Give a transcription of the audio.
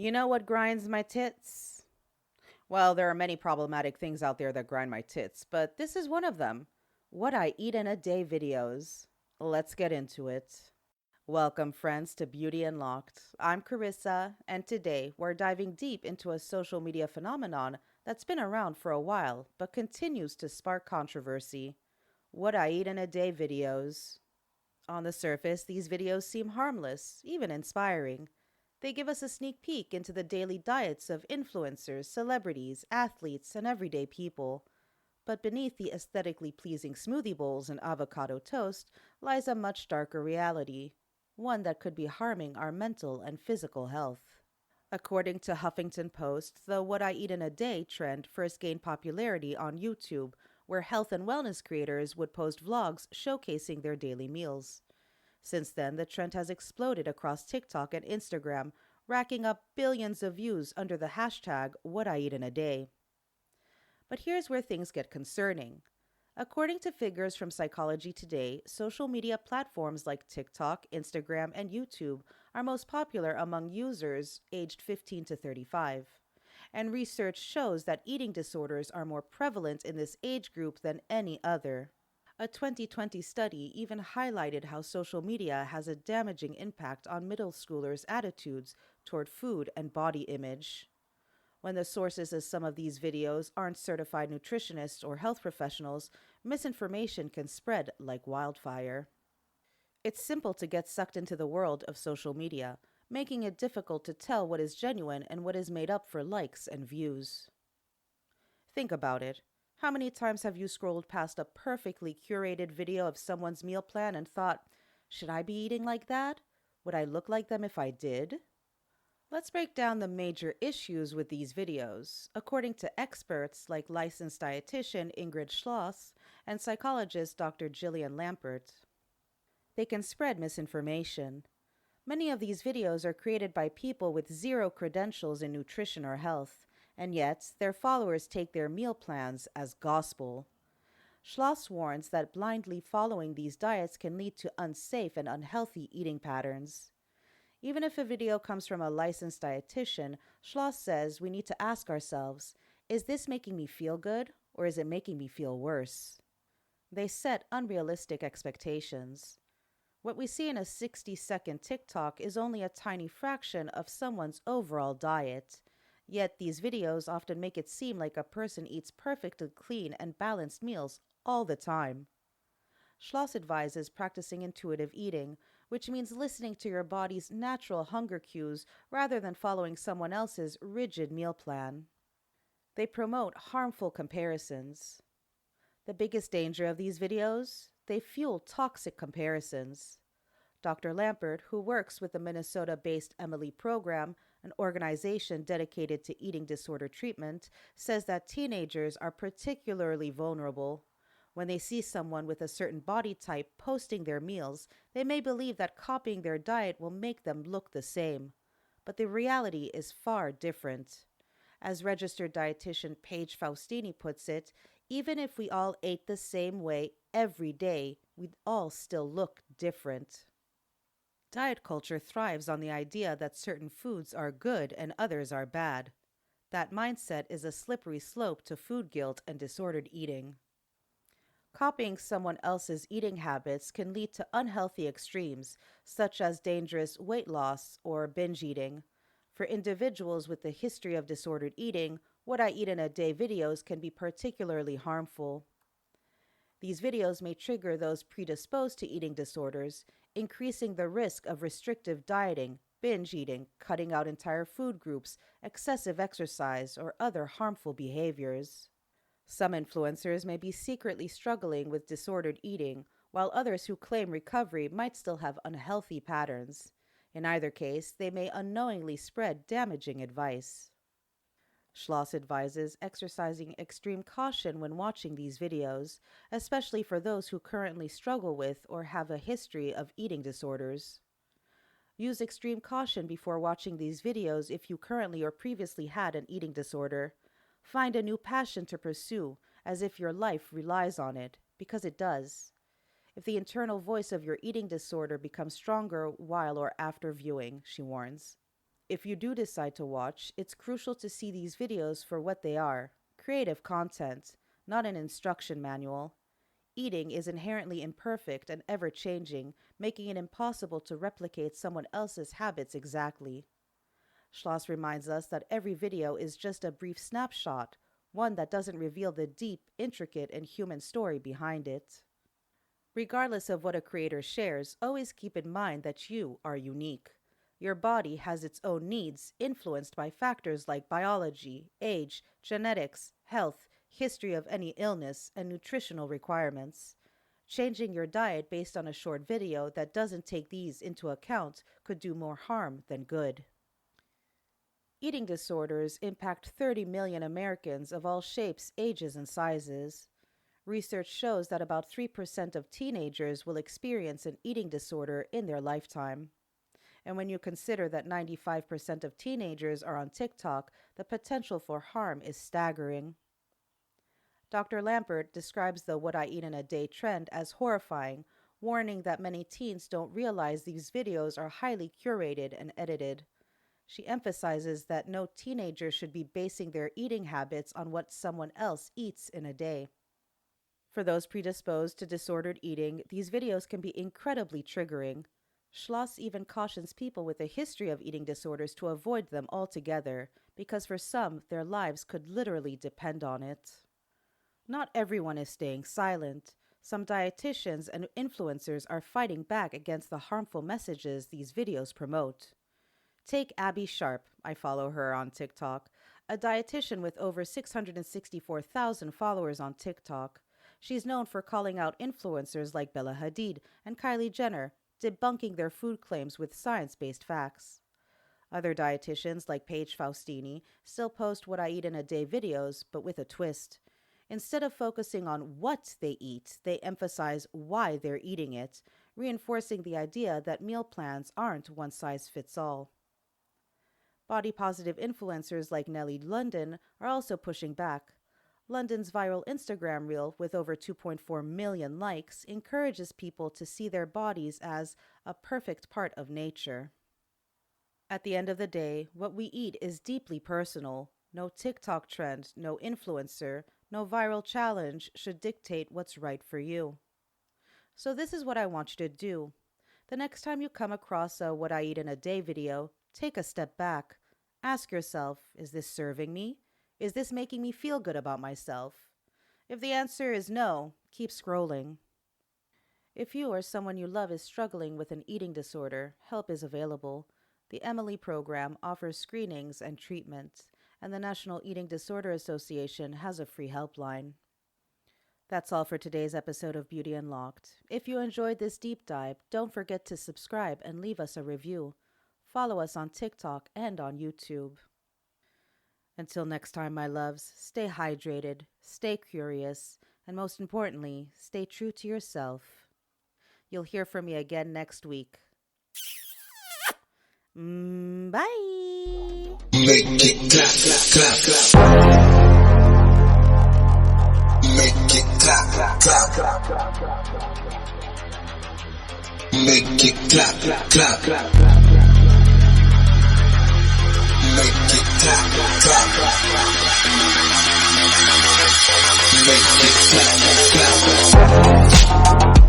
You know what grinds my tits? Well, there are many problematic things out there that grind my tits, but this is one of them. What I eat in a day videos. Let's get into it. Welcome, friends, to Beauty Unlocked. I'm Carissa, and today we're diving deep into a social media phenomenon that's been around for a while but continues to spark controversy. What I eat in a day videos. On the surface, these videos seem harmless, even inspiring. They give us a sneak peek into the daily diets of influencers, celebrities, athletes, and everyday people. But beneath the aesthetically pleasing smoothie bowls and avocado toast lies a much darker reality, one that could be harming our mental and physical health. According to Huffington Post, the What I Eat in a Day trend first gained popularity on YouTube, where health and wellness creators would post vlogs showcasing their daily meals. Since then, the trend has exploded across TikTok and Instagram, racking up billions of views under the hashtag What I Eat in a Day. But here's where things get concerning. According to figures from Psychology Today, social media platforms like TikTok, Instagram, and YouTube are most popular among users aged 15 to 35. And research shows that eating disorders are more prevalent in this age group than any other. A 2020 study even highlighted how social media has a damaging impact on middle schoolers' attitudes toward food and body image. When the sources of some of these videos aren't certified nutritionists or health professionals, misinformation can spread like wildfire. It's simple to get sucked into the world of social media, making it difficult to tell what is genuine and what is made up for likes and views. Think about it. How many times have you scrolled past a perfectly curated video of someone's meal plan and thought, should I be eating like that? Would I look like them if I did? Let's break down the major issues with these videos. According to experts like licensed dietitian Ingrid Schloss and psychologist Dr. Gillian Lampert, they can spread misinformation. Many of these videos are created by people with zero credentials in nutrition or health, and yet their followers take their meal plans as gospel. Schloss warns that blindly following these diets can lead to unsafe and unhealthy eating patterns. Even if a video comes from a licensed dietitian, Schloss says we need to ask ourselves, is this making me feel good or is it making me feel worse? They set unrealistic expectations. What we see in a 60-second TikTok is only a tiny fraction of someone's overall diet. Yet these videos often make it seem like a person eats perfectly clean and balanced meals all the time. Schloss advises practicing intuitive eating, which means listening to your body's natural hunger cues rather than following someone else's rigid meal plan. They promote harmful comparisons. The biggest danger of these videos? They fuel toxic comparisons. Dr. Lampert, who works with the Minnesota based Emily Program, an organization dedicated to eating disorder treatment, says that teenagers are particularly vulnerable. When they see someone with a certain body type posting their meals, they may believe that copying their diet will make them look the same. But the reality is far different. As registered dietitian Paige Faustini puts it, even if we all ate the same way every day, we'd all still look different. Diet culture thrives on the idea that certain foods are good and others are bad. That mindset is a slippery slope to food guilt and disordered eating. Copying someone else's eating habits can lead to unhealthy extremes, such as dangerous weight loss or binge eating. For individuals with a history of disordered eating, what I eat in a day videos can be particularly harmful. These videos may trigger those predisposed to eating disorders, increasing the risk of restrictive dieting, binge eating, cutting out entire food groups, excessive exercise, or other harmful behaviors. Some influencers may be secretly struggling with disordered eating, while others who claim recovery might still have unhealthy patterns. In either case, they may unknowingly spread damaging advice. Schloss advises exercising extreme caution when watching these videos, especially for those who currently struggle with or have a history of eating disorders. Use extreme caution before watching these videos if you currently or previously had an eating disorder. Find a new passion to pursue, as if your life relies on it, because it does. If the internal voice of your eating disorder becomes stronger while or after viewing, she warns, If you do decide to watch, it's crucial to see these videos for what they are: creative content, not an instruction manual. Eating is inherently imperfect and ever changing, making it impossible to replicate someone else's habits exactly. Schloss reminds us that every video is just a brief snapshot, one that doesn't reveal the deep, intricate, and human story behind it. Regardless of what a creator shares, always keep in mind that you are unique. Your body has its own needs, influenced by factors like biology, age, genetics, health, history of any illness, and nutritional requirements. Changing your diet based on a short video that doesn't take these into account could do more harm than good. Eating disorders impact 30 million Americans of all shapes, ages, and sizes. Research shows that about 3% of teenagers will experience an eating disorder in their lifetime. And when you consider that 95% of teenagers are on TikTok, the potential for harm is staggering. Dr. Lampert describes the "what I eat in a day" trend as horrifying, warning that many teens don't realize these videos are highly curated and edited. She emphasizes that no teenager should be basing their eating habits on what someone else eats in a day. For those predisposed to disordered eating, these videos can be incredibly triggering. Schloss even cautions people with a history of eating disorders to avoid them altogether, because for some, their lives could literally depend on it. Not everyone is staying silent. Some dietitians and influencers are fighting back against the harmful messages these videos promote. Take Abby Sharp, I follow her on TikTok, a dietitian with over 664,000 followers on TikTok. She's known for calling out influencers like Bella Hadid and Kylie Jenner, debunking their food claims with science-based facts. Other dietitians like Paige Faustini still post "what I eat in a day" videos, but with a twist. Instead of focusing on what they eat, they emphasize why they're eating it, reinforcing the idea that meal plans aren't one size fits all. Body-positive influencers like Nellie London are also pushing back. London's viral Instagram reel with over 2.4 million likes encourages people to see their bodies as a perfect part of nature. At the end of the day, what we eat is deeply personal. No TikTok trend, no influencer, no viral challenge should dictate what's right for you. So this is what I want you to do. The next time you come across a "what I eat in a day" video, take a step back. Ask yourself, is this serving me? Is this making me feel good about myself? If the answer is no, keep scrolling. If you or someone you love is struggling with an eating disorder, help is available. The Emily program offers screenings and treatment, and the National Eating Disorder Association has a free helpline. That's all for today's episode of Beauty Unlocked. If you enjoyed this deep dive, don't forget to subscribe and leave us a review. Follow us on TikTok and on YouTube. Until next time, my loves, stay hydrated, stay curious, and most importantly, stay true to yourself. You'll hear from me again next week. Bye! Make it clap, clap, clap, clap. Make it clap, clap, clap. Make it clap, clap, clap. Make it clap, clap, clap. Make it clap, clap, clap.